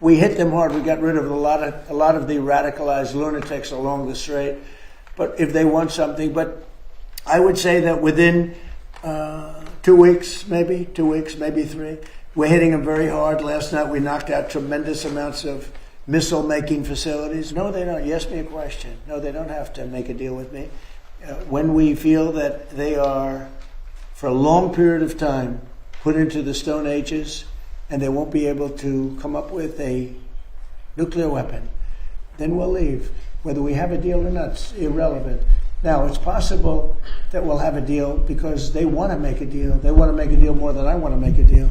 We hit them hard. We got rid of a lot of the radicalized lunatics along the Strait. But if they want something, but I would say that within 2 weeks, maybe 3, we're hitting them very hard. Last night we knocked out tremendous amounts of missile-making facilities. No, they don't. You asked me a question. No, they don't have to make a deal with me. When we feel that they are, for a long period of time, put into the Stone Ages, and they won't be able to come up with a nuclear weapon, then we'll leave. Whether we have a deal or not, it's irrelevant. Now, it's possible that we'll have a deal because they want to make a deal. They want to make a deal more than I want to make a deal.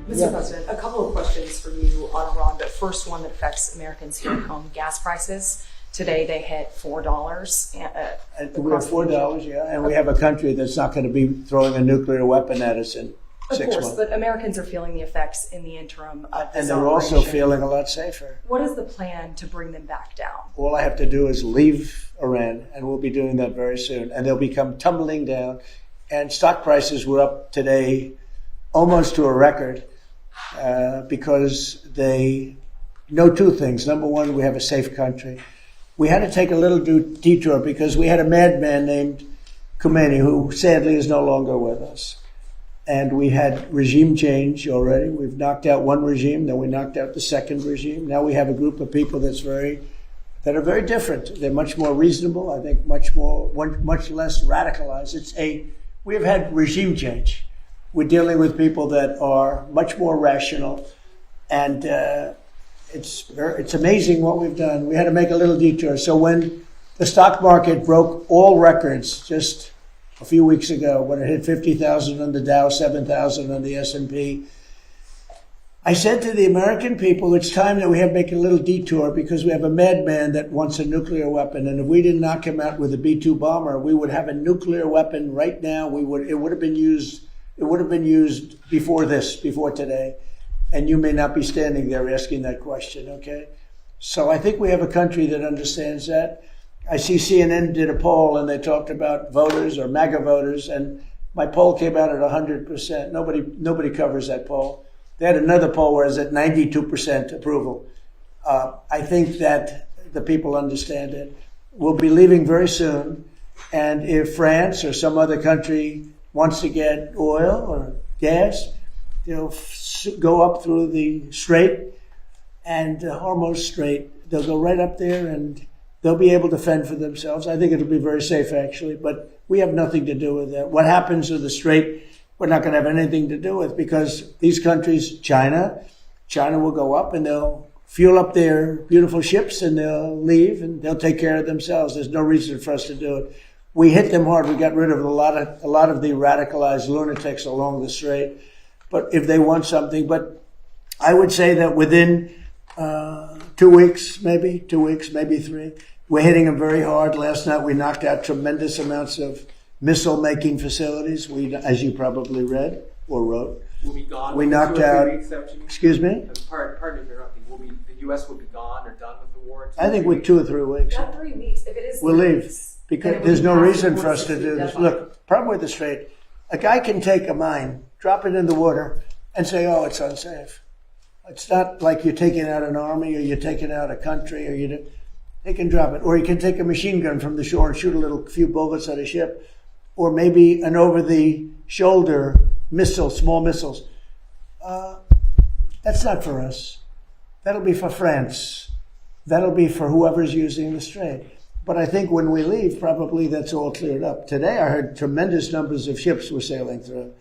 Mr. President, a couple of questions for you on Iran, but first one that affects Americans here at home, gas prices. Today they hit $4. We have $4, yeah, and we have a country that's not going to be throwing a nuclear weapon at us in 6 months. Of course, but Americans are feeling the effects in the interim of this and they're operation. also feeling a lot safer. What is the plan to bring them back down? All I have to do is leave Iran, and we'll be doing that very soon, and they'll become tumbling down. And stock prices were up today almost to a record because they know 2 things. Number one, we have a safe country. We had to take a little detour because we had a madman named Khamenei who sadly is no longer with us. And we had regime change already. We've knocked out one regime, then we knocked out the second regime. Now we have a group of people that are very different. They're much more reasonable, I think much less radicalized. We have had regime change. We're dealing with people that are much more rational, and it's amazing what we've done. We had to make a little detour. So when the stock market broke all records just a few weeks ago, when it hit 50,000 on the Dow, 7,000 on the S&P, I said to the American people, it's time that we have to make a little detour because we have a madman that wants a nuclear weapon. And if we didn't knock him out with a B-2 bomber, we would have a nuclear weapon right now. It would have been used before today. And you may not be standing there asking that question, okay? So I think we have a country that understands that. I see CNN did a poll and they talked about voters or MAGA voters, and my poll came out at 100%. Nobody covers that poll. They had another poll where it's at 92% approval. I think that the people understand it. We'll be leaving very soon, and if France or some other country wants to get oil or gas, they'll go up through the Strait and Hormuz Strait. They'll go right up there and they'll be able to fend for themselves. I think it'll be very safe, actually, but we have nothing to do with that. What happens to the Strait, we're not going to have anything to do with, because these countries, China will go up and they'll fuel up their beautiful ships and they'll leave and they'll take care of themselves. There's no reason for us to do it. We hit them hard. We got rid of a lot of the radicalized lunatics along the Strait. But if they want something, but I would say that within 2 weeks, maybe 3, we're hitting them very hard. Last night we knocked out tremendous amounts of missile-making facilities. We, as you probably read or wrote, will be gone. We knocked out. Excuse me. Pardon interrupting. The U.S. will be gone or done with the war? I think with 2 or 3 weeks. Not 3 weeks. If it is, we'll leave because there's no reason for us to do this. deadline. Look, problem with the Strait, a guy can take a mine, drop it in the water, and say, "Oh, it's unsafe." It's not like you're taking out an army or you're taking out a country, or they can drop it. Or you can take a machine gun from the shore and shoot a few bullets at a ship, or maybe an over-the-shoulder missile, small missiles. That's not for us. That'll be for France. That'll be for whoever's using the Strait. But I think when we leave, probably that's all cleared up. Today, I heard tremendous numbers of ships were sailing through.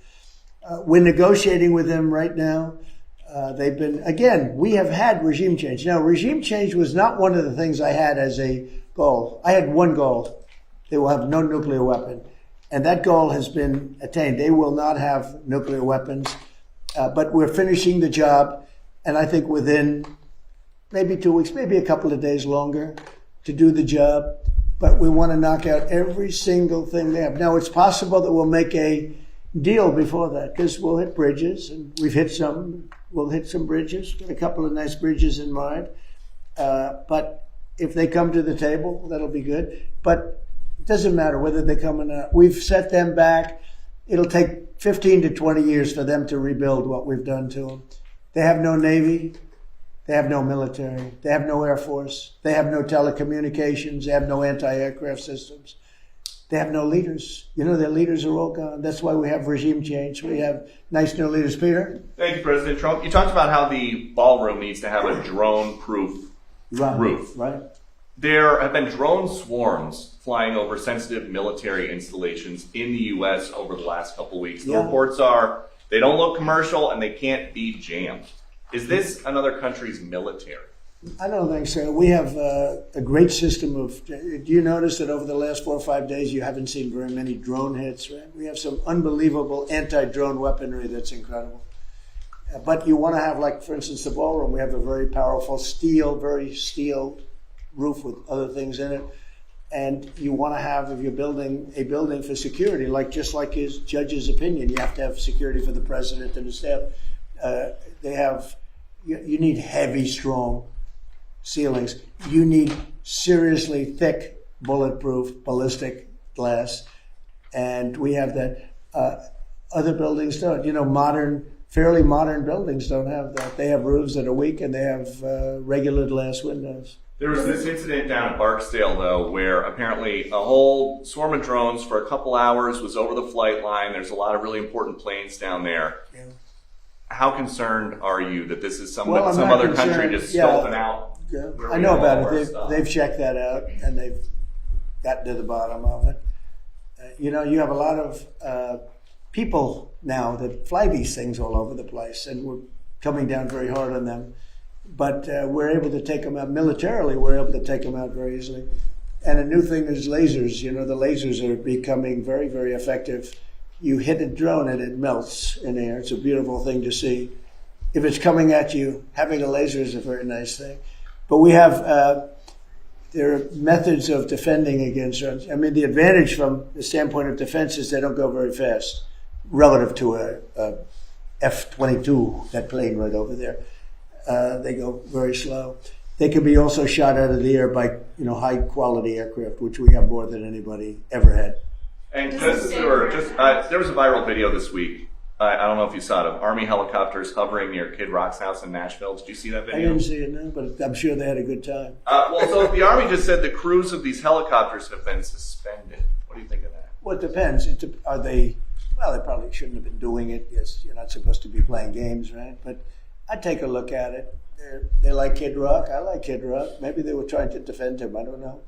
We're negotiating with them right now. They've been, again, we have had regime change. Now, regime change was not one of the things I had as a goal. I had one goal. They will have no nuclear weapon. And that goal has been attained. They will not have nuclear weapons. But we're finishing the job. And I think within maybe 2 weeks, maybe a couple of days longer to do the job. But we want to knock out every single thing they have. Now, it's possible that we'll make a deal before that, because we'll hit bridges, and we've hit some. We'll hit some bridges, got a couple of nice bridges in mind. But if they come to the table, that'll be good. But it doesn't matter whether they come or not. We've set them back. It'll take 15 to 20 years for them to rebuild what we've done to them. They have no Navy. They have no military. They have no Air Force. They have no telecommunications. They have no anti-aircraft systems. They have no leaders. You know, their leaders are all gone. That's why we have regime change. We have nice new leaders. Peter? Thank you, President Trump. You talked about how the ballroom needs to have a drone-proof roof. Right. There have been drone swarms flying over sensitive military installations in the U.S. over the last couple of weeks. The reports are they don't look commercial and they can't be jammed. Is this another country's military? I don't think so. We have a great system of. Do you notice that over the last 4 or 5 days you haven't seen very many drone hits? Right? We have some unbelievable anti-drone weaponry that's incredible. But you want to have, like, for instance, the ballroom. We have a very powerful very steel roof with other things in it. And you want to have, if you're building a building for security, just like his judge's opinion, you have to have security for the president and the staff. You need heavy, strong ceilings. You need seriously thick, bulletproof, ballistic glass. And we have that. Other buildings don't. You know, fairly modern buildings don't have that. They have roofs that are weak and they have regular glass windows. There was this incident down at Barksdale, though, where apparently a whole swarm of drones for a couple hours was over the flight line. There's a lot of really important planes down there. Yeah. How concerned are you that this is some other country just scoping out? Yeah. I know about it. They've checked that out and they've gotten to the bottom of it. You know, you have a lot of people now that fly these things all over the place, and we're coming down very hard on them. But we're able to take them out militarily. We're able to take them out very easily. And a new thing is lasers. You know, the lasers are becoming very, very effective. You hit a drone and it melts in air. It's a beautiful thing to see. If it's coming at you, having a laser is a very nice thing. But we have, there are methods of defending against drones. I mean, the advantage from the standpoint of defense is they don't go very fast relative to a F-22, that plane right over there. They go very slow. They can be also shot out of the air by, high quality aircraft, which we have more than anybody ever had. And there was a viral video this week. I don't know if you saw it, of Army helicopters hovering near Kid Rock's house in Nashville. Did you see that video? I didn't see it, no, but I'm sure they had a good time. So the Army just said the crews of these helicopters have been suspended. What do you think of that? Well, it depends. Are they? Well, they probably shouldn't have been doing it. Yes, you're not supposed to be playing games, right? But I'd take a look at it. They like Kid Rock. I like Kid Rock. Maybe they were trying to defend him. I don't know.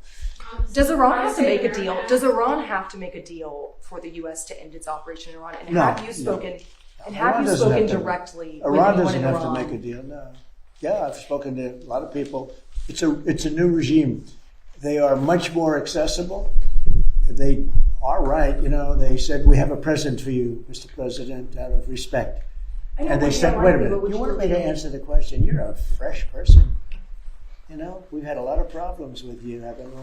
Does Iran have to make a deal? Does Iran have to make a deal for the U.S. to end its operation in Iran? And have you spoken? And have you spoken directly? Iran doesn't have to make a deal. No. Yeah, I've spoken to a lot of people. It's a new regime. They are much more accessible. They are right. They said, we have a present for you, Mr. President, out of respect. And they said, wait a minute, you want me to answer the question? You're a fresh person. We've had a lot of problems with you, haven't we?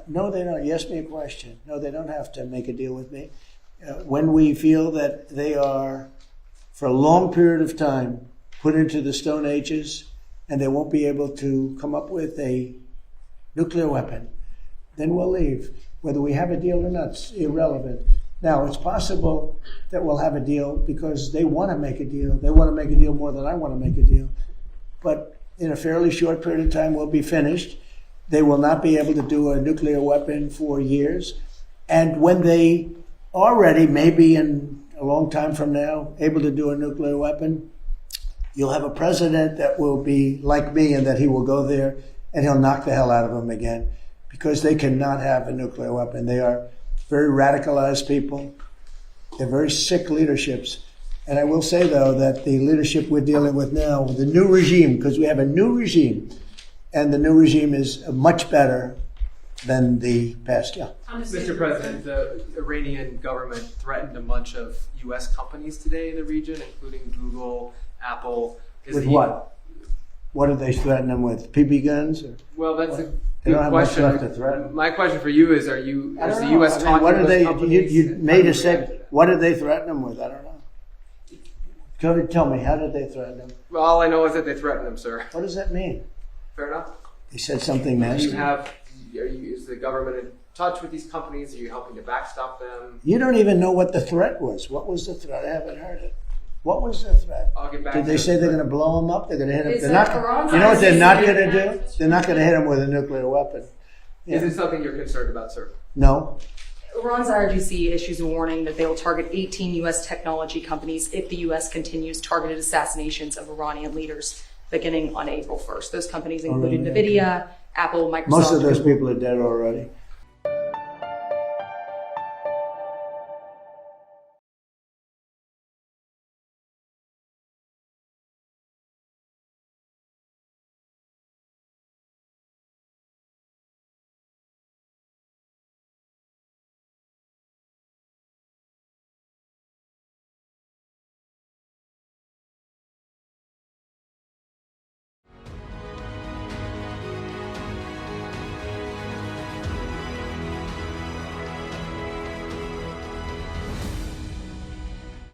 No, they don't. You asked me a question. No, they don't have to make a deal with me. When we feel that they are, for a long period of time, put into the Stone Ages, and they won't be able to come up with a nuclear weapon, then we'll leave. Whether we have a deal or not, it's irrelevant. Now, it's possible that we'll have a deal because they want to make a deal. They want to make a deal more than I want to make a deal. But in a fairly short period of time, we'll be finished. They will not be able to do a nuclear weapon for years. And when they are ready, maybe in a long time from now, able to do a nuclear weapon, You'll have a president that will be like me in that he will go there and he'll knock the hell out of them again because they cannot have a nuclear weapon. They are very radicalized people. They're very sick leaderships. And I will say, though, that the leadership we're dealing with now, the new regime, because we have a new regime, and the new regime is much better than the past. Yeah. Mr. President, the Iranian government threatened a bunch of U.S. companies today in the region, including Google, Apple. With what? What did they threaten them with? PB guns? Or? Well, that's a They good don't have much question. left to threaten. My question for you is: is the U.S. I mean, talking what to did those they? companies? You and made how a do you said. react to that? What did they threaten them with? I don't know. Tell me, how did they threaten them? Well, all I know is that they threatened them, sir. What does that mean? Fair enough. They said something Do nasty. is the government in touch with these companies? Are you helping to backstop them? You don't even know what the threat was. What was the threat? I haven't heard it. What was the threat? I'll get back Did to they you. say they're going to blow them up? They're going to hit them. Is They're that not. Iran's You know what they're not ICC? going to do? They're not going to hit them with a nuclear weapon. Is it something you're concerned about, sir? No. Iran's IRGC issues a warning that they will target 18 U.S. technology companies if the U.S. continues targeted assassinations of Iranian leaders beginning on April 1st. Those companies included really? NVIDIA, Apple, Microsoft. Most of those Google. people are dead already.